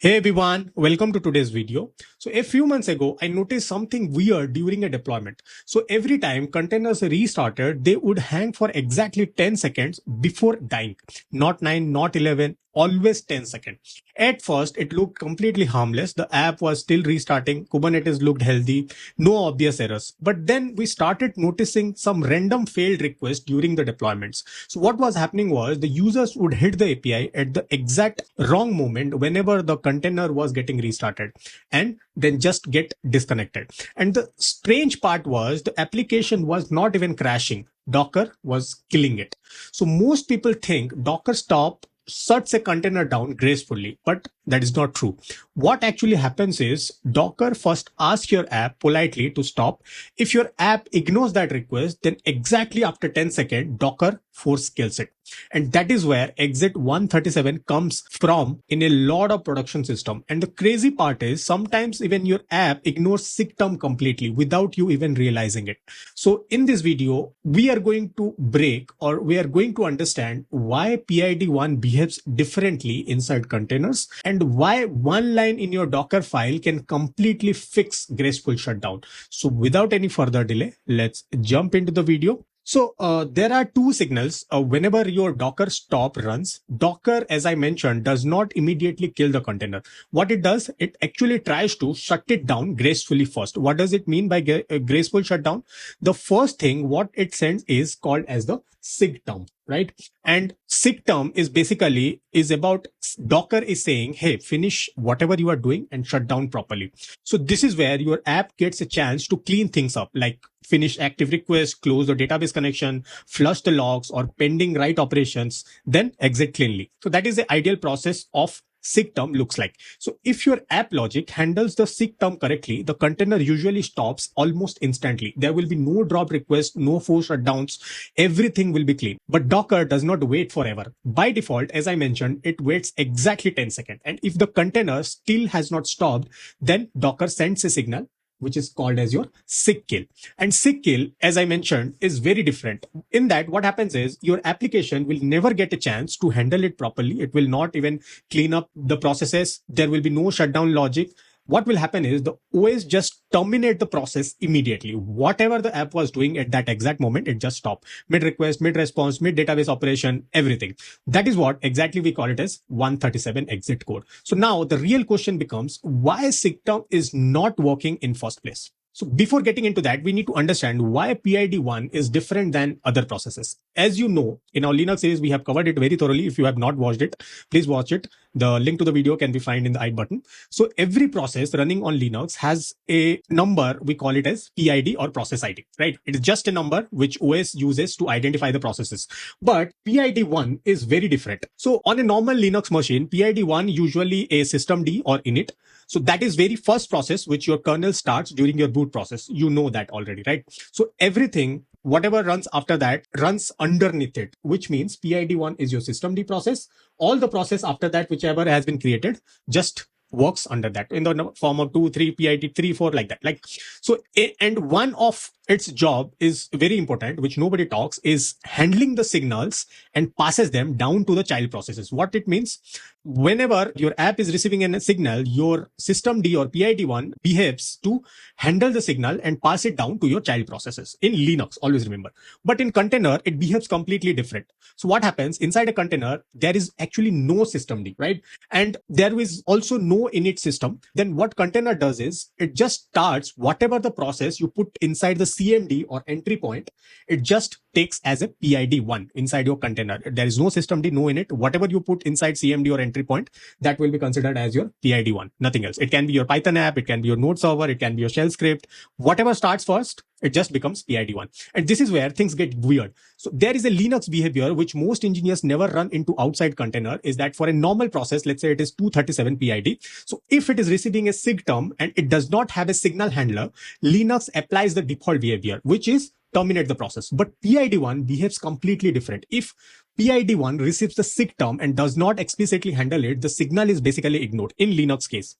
Hey everyone, welcome to today's video. So a few months ago, I noticed something weird during a deployment. So every time containers restarted, they would hang for exactly 10 seconds before dying. Not 9, not 11, always 10 seconds. At first, it looked completely harmless. The app was still restarting. Kubernetes looked healthy. No obvious errors. But then we started noticing some random failed requests during the deployments. So what was happening was the users would hit the API at the exact wrong moment whenever the container was getting restarted and then just get disconnected. And the strange part was the application was not even crashing. Docker was killing it. So most people think Docker stop shuts a container down gracefully, but that is not true. What actually happens is Docker first asks your app politely to stop. If your app ignores that request, then exactly after 10 seconds, Docker force kills it. And that is where exit 137 comes from in a lot of production system. And the crazy part is sometimes even your app ignores SIGTERM completely without you even realizing it. So in this video, we are going to break or we are going to understand why PID1 behaves differently inside containers and why one line in your Docker file can completely fix graceful shutdown. So without any further delay, let's jump into the video. So there are two signals. Whenever your Docker stop runs, Docker, as I mentioned, does not immediately kill the container. What it does, it actually tries to shut it down gracefully first. What does it mean by graceful shutdown? The first thing what it sends is called as the SIGTERM, right? And SIGTERM is basically is about Docker is saying, hey, finish whatever you are doing and shut down properly. So this is where your app gets a chance to clean things up, like finish active requests, close the database connection, flush the logs or pending write operations, then exit cleanly. So that is the ideal process of SIGTERM looks like. So if your app logic handles the SIGTERM correctly, the container usually stops almost instantly. There will be no drop requests, no force shutdowns. Everything will be clean. But Docker does not wait forever. By default, as I mentioned, it waits exactly 10 seconds. And if the container still has not stopped, then Docker sends a signal which is called as your SIGKILL. And SIGKILL, as I mentioned, is very different. In that, what happens is your application will never get a chance to handle it properly. It will not even clean up the processes. There will be no shutdown logic. What will happen is the OS just terminate the process immediately. Whatever the app was doing at that exact moment, it just stopped. Mid request, mid response, mid database operation, everything. That is what exactly we call it as 137 exit code. So now the real question becomes why SIGTERM is not working in first place. So before getting into that, we need to understand why PID1 is different than other processes. As you know, in our Linux series, we have covered it very thoroughly. If you have not watched it, please watch it. The link to the video can be found in the I button. So every process running on Linux has a number, we call it as PID or process ID, right? It is just a number which OS uses to identify the processes. But PID1 is very different. So on a normal Linux machine, PID1 usually a systemd or init. So that is very first process which your kernel starts during your boot process. You know that already, right? So everything, whatever runs after that runs underneath it, which means PID1 is your systemd process. All the process after that, whichever has been created, just works under that in the form of 2, 3, PID 3, 4, like that. Like so, and one of its job is very important, which nobody talks, is handling the signals and passes them down to the child processes. What it means, whenever your app is receiving a signal, your systemd or PID1 behaves to handle the signal and pass it down to your child processes in Linux, always remember. But in container, it behaves completely different. So what happens inside a container, there is actually no systemd, right? And there is also no init system. Then what container does is it just starts whatever the process you put inside the CMD or entry point, it just takes as a PID1 inside your container. There is no systemd, no init. Whatever you put inside CMD or entry point, that will be considered as your PID1, nothing else. It can be your Python app, it can be your node server, it can be your shell script. Whatever starts first, it just becomes PID1. And this is where things get weird. So there is a Linux behavior which most engineers never run into outside container, is that for a normal process, let's say it is 237 PID. So if it is receiving a SIGTERM and it does not have a signal handler, Linux applies the default behavior, which is terminate the process. But PID1 behaves completely different. If PID1 receives the SIGTERM and does not explicitly handle it, the signal is basically ignored. In Linux case,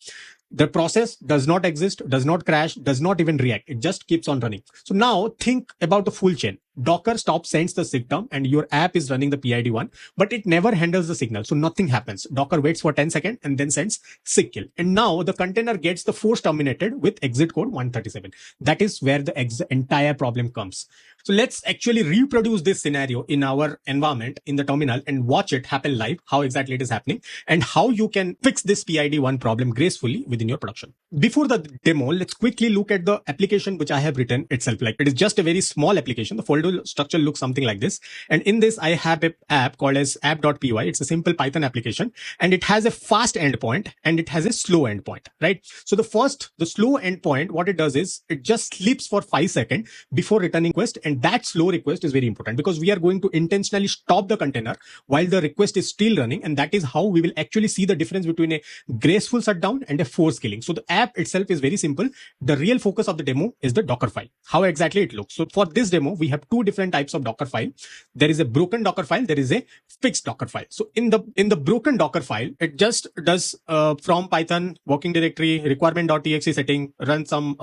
the process does not exist, does not crash, does not even react. It just keeps on running. So now think about the full chain. Docker stop sends the SIGTERM and your app is running the PID1, but it never handles the signal. So nothing happens. Docker waits for 10 seconds and then sends SIGKILL. And now the container gets the force terminated with exit code 137. That is where the entire problem comes. So let's actually reproduce this scenario in our environment in the terminal and watch it happen live, how exactly it is happening and how you can fix this PID1 problem gracefully within your production. Before the demo, let's quickly look at the application which I have written itself. Like, it is just a very small application. The folder structure looks something like this. And in this, I have an app called as app.py. It's a simple Python application and it has a fast endpoint and it has a slow endpoint, right? So the slow endpoint, what it does is it just sleeps for 5 seconds before returning request. And that slow request is very important because we are going to intentionally stop the container while the request is still running. And that is how we will actually see the difference between a graceful shutdown and a forced killing. So the app itself is very simple. The real focus of the demo is the Dockerfile, how exactly it looks. So for this demo, we have two different types of Dockerfile. There is a broken Dockerfile. There is a fixed Dockerfile. So in the broken Dockerfile, it just does from Python working directory requirement.exe setting, run some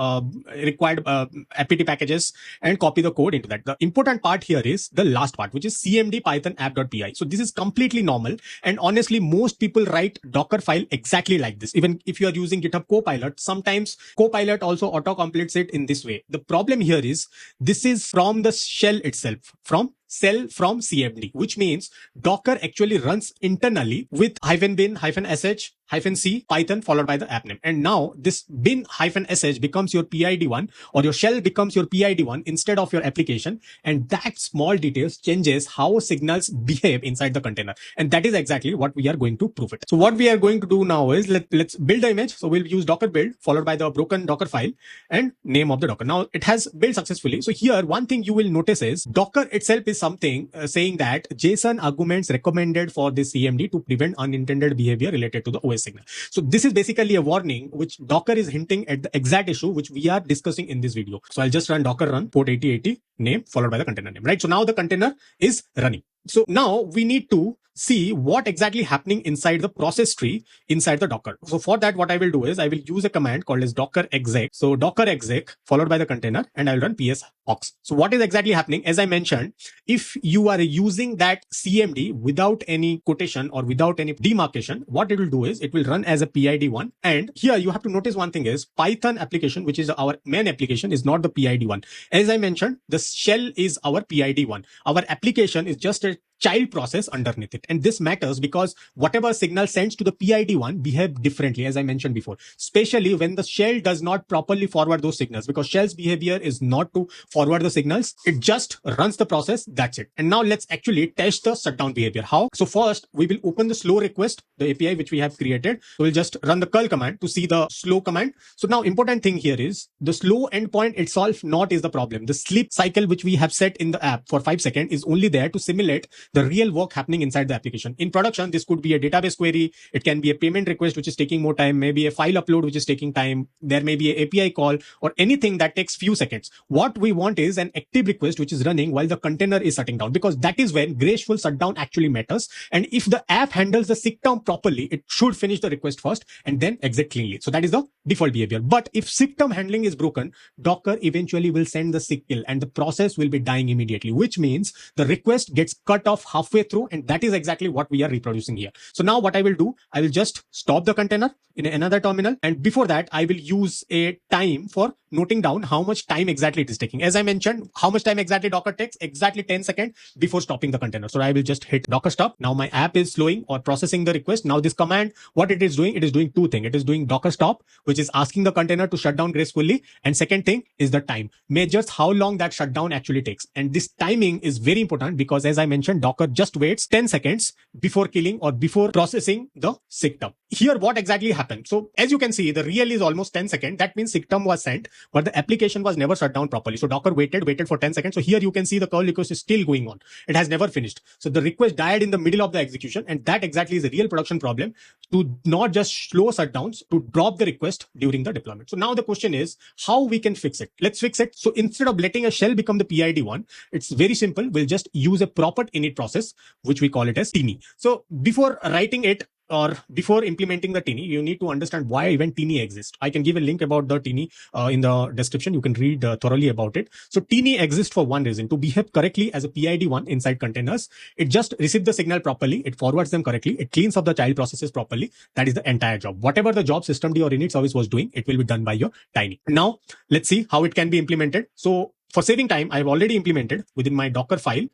required apt packages and copy the code into that. The important part here is the last part, which is cmd python app.py. So this is completely normal. And honestly, most people write Dockerfile exactly like this. Even if you are using GitHub Copilot, sometimes Copilot also auto-completes it in this way. The problem here is this is from the shell itself, from cmd, which means Docker actually runs internally with -bin, -sh, -c, Python followed by the app name. And now this bin -sh becomes your PID1 or your shell becomes your PID1 instead of your application. And that small details changes how signals behave inside the container. And that is exactly what we are going to prove it. So what we are going to do now is let's build the image. So we'll use docker build followed by the broken Dockerfile and name of the Docker. Now it has built successfully. So here one thing you will notice is Docker itself is something saying that JSON arguments recommended for this CMD to prevent unintended behavior related to the OS signal. So this is basically a warning which Docker is hinting at the exact issue which we are discussing in this video. So I'll just run docker run port 8080 name followed by the container name, right? So now the container is running. So now we need to see what exactly happening inside the process tree inside the Docker. So for that, what I will do is I will use a command called as docker exec. So docker exec followed by the container and I'll run ps aux. So what is exactly happening? As I mentioned, if you are using that CMD without any quotation or without any demarcation, what it will do is it will run as a PID1. And here you have to notice one thing is Python application, which is our main application, is not the PID1. As I mentioned, the shell is our PID1. Our application is just a child process underneath it. And this matters because whatever signal sends to the PID1 behave differently, as I mentioned before, especially when the shell does not properly forward those signals, because shell's behavior is not to forward the signals. It just runs the process. That's it. And now let's actually test the shutdown behavior. How? So first we will open the slow request, the API which we have created. So we'll just run the curl command to see the slow command. So now important thing here is the slow endpoint itself not is the problem. The sleep cycle which we have set in the app for 5 seconds is only there to simulate the real work happening inside the application. In production, this could be a database query. It can be a payment request, which is taking more time, maybe a file upload, which is taking time. There may be an API call or anything that takes few seconds. What we want is an active request, which is running while the container is shutting down, because that is when graceful shutdown actually matters. And if the app handles the SIGTERM properly, it should finish the request first and then exit cleanly. So that is the default behavior. But if SIGTERM handling is broken, Docker eventually will send the SIGKILL and the process will be dying immediately, which means the request gets cut off halfway through. And that is exactly what we are reproducing here. So now what I will do, I will just stop the container in another terminal. And before that, I will use a time for noting down how much time exactly it is taking. As I mentioned, how much time exactly Docker takes? Exactly 10 seconds before stopping the container. So I will just hit Docker stop. Now my app is slowing or processing the request. Now this command, what it is doing? It is doing two things. It is doing Docker stop, which is asking the container to shut down gracefully. And second thing is the time, measures how long that shutdown actually takes. And this timing is very important because as I mentioned, Docker just waits 10 seconds before killing or before processing the SIGTERM. Here, what exactly happened? So as you can see, the real is almost 10 seconds. That means SIGTERM was sent, but the application was never shut down properly. So Docker waited for 10 seconds. So here you can see the curl request is still going on. It has never finished. So the request died in the middle of the execution. And that exactly is a real production problem, to not just slow shutdowns, to drop the request during the deployment. So now the question is how we can fix it. Let's fix it. So instead of letting a shell become the PID1, it's very simple. We'll just use a proper init process, which we call it as tini. So before writing it, or before implementing the tini, you need to understand why even tini exists. I can give a link about the tini in the description. You can read thoroughly about it. So tini exists for one reason: to behave correctly as a PID1 inside containers. It just receives the signal properly, it forwards them correctly, it cleans up the child processes properly. That is the entire job. Whatever the job systemd or init service was doing, it will be done by your tini. Now let's see how it can be implemented. So for saving time, I've already implemented within my Docker file,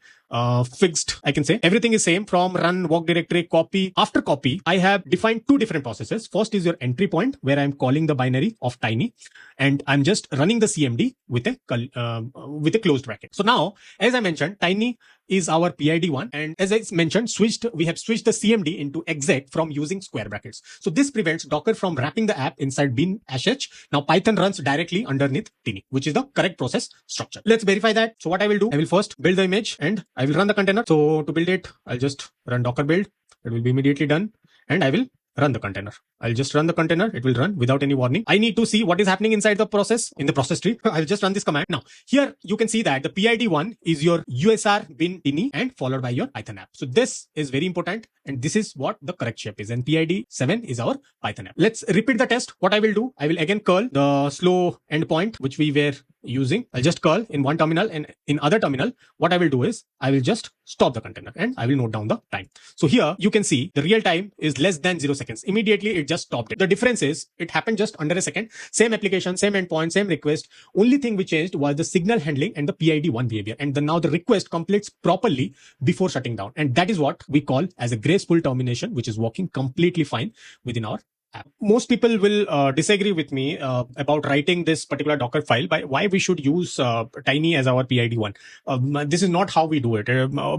fixed, I can say. Everything is same from run, work directory, copy. After copy, I have defined two different processes. First is your entry point, where I'm calling the binary of tiny, and I'm just running the CMD with a closed bracket. So now, as I mentioned, tiny is our PID1, and as I mentioned, we have switched the CMD into exec from using square brackets. So this prevents Docker from wrapping the app inside bin sh. Now Python runs directly underneath tini, which is the correct process structure. Let's verify that. So what I will do, I will first build the image and I will run the container. So to build it, I'll just run docker build. It will be immediately done, and I will run the container. I'll just run the container. It will run without any warning. I need to see what is happening inside the process in the process tree. I'll just run this command. Now here you can see that the PID1 is your USR bin tini and followed by your Python app. So this is very important, and this is what the correct shape is. And PID7 is our Python app. Let's repeat the test. What I will do, I will again curl the slow endpoint which we were using. I'll just curl in one terminal, and in other terminal, what I will do is I will just stop the container and I will note down the time. So here you can see the real time is less than 0 seconds. Immediately it just stopped it. The difference is it happened just under a second. Same application, same endpoint, same request. Only thing we changed was the signal handling and the PID1 behavior. And now the request completes properly before shutting down. And that is what we call as a graceful termination, which is working completely fine within our app. Most people will disagree with me about writing this particular Docker file by why we should use tiny as our PID1. This is not how we do it.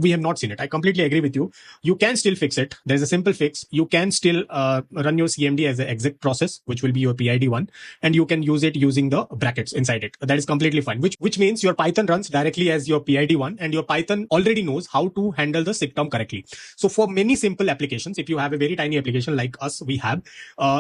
We have not seen it. I completely agree with you. You can still fix it. There's a simple fix. You can still run your CMD as an exec process, which will be your PID1, and you can use it using the brackets inside it. That is completely fine, which means your Python runs directly as your PID1, and your Python already knows how to handle the SIGTERM correctly. So for many simple applications, if you have a very tiny application like us, we have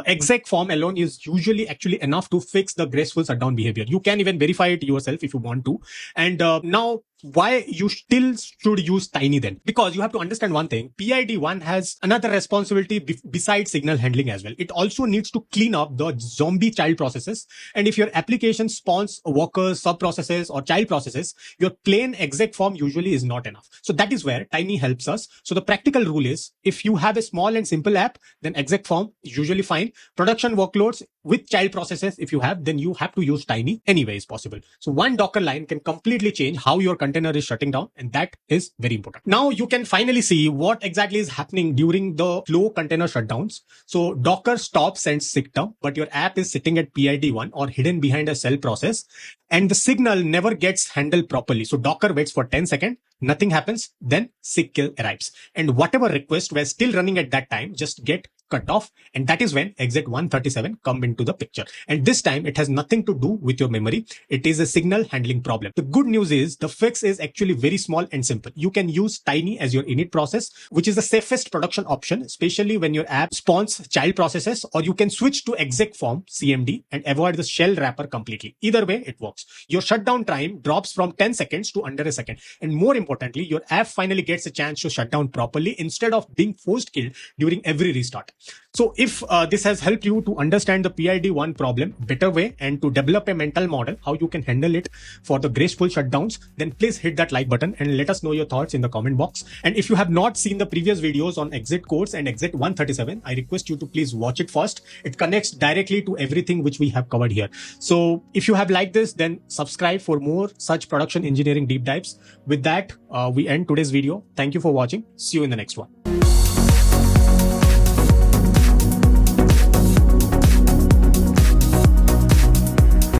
exec form alone is usually actually enough to fix the graceful shutdown behavior. You can even verify it yourself if you want to. And now why you still should use tiny then? Because you have to understand one thing. PID1 has another responsibility besides signal handling as well. It also needs to clean up the zombie child processes. And if your application spawns workers, sub processes, or child processes, your plain exec form usually is not enough. So that is where tiny helps us. So the practical rule is, if you have a small and simple app, then exec form is usually fine. Production workloads with child processes, if you have, then you have to use tiny anyway is possible. So one Docker line can completely change how your container is shutting down, and that is very important. Now you can finally see what exactly is happening during the slow container shutdowns. So Docker stops and SIGTERM, but your app is sitting at PID1 or hidden behind a shell process, and the signal never gets handled properly. So Docker waits for 10 seconds, nothing happens, then SIGKILL arrives, and whatever requests were still running at that time just get cut off, and that is when exec 137 come into the picture. And this time it has nothing to do with your memory. It is a signal handling problem. The good news is the fix is actually very small and simple. You can use tiny as your init process, which is the safest production option, especially when your app spawns child processes, or you can switch to exec form CMD and avoid the shell wrapper completely. Either way, it works. Your shutdown time drops from 10 seconds to under a second. And more importantly, your app finally gets a chance to shut down properly instead of being forced killed during every restart. So if this has helped you to understand the PID1 problem better way and to develop a mental model how you can handle it for the graceful shutdowns, then please hit that like button and let us know your thoughts in the comment box. And if you have not seen the previous videos on exec codes and exec 137, I request you to please watch it first. It connects directly to everything which we have covered here. So if you have liked this, then subscribe for more such production engineering deep dives. With that, we end today's video. Thank you for watching. See you in the next one.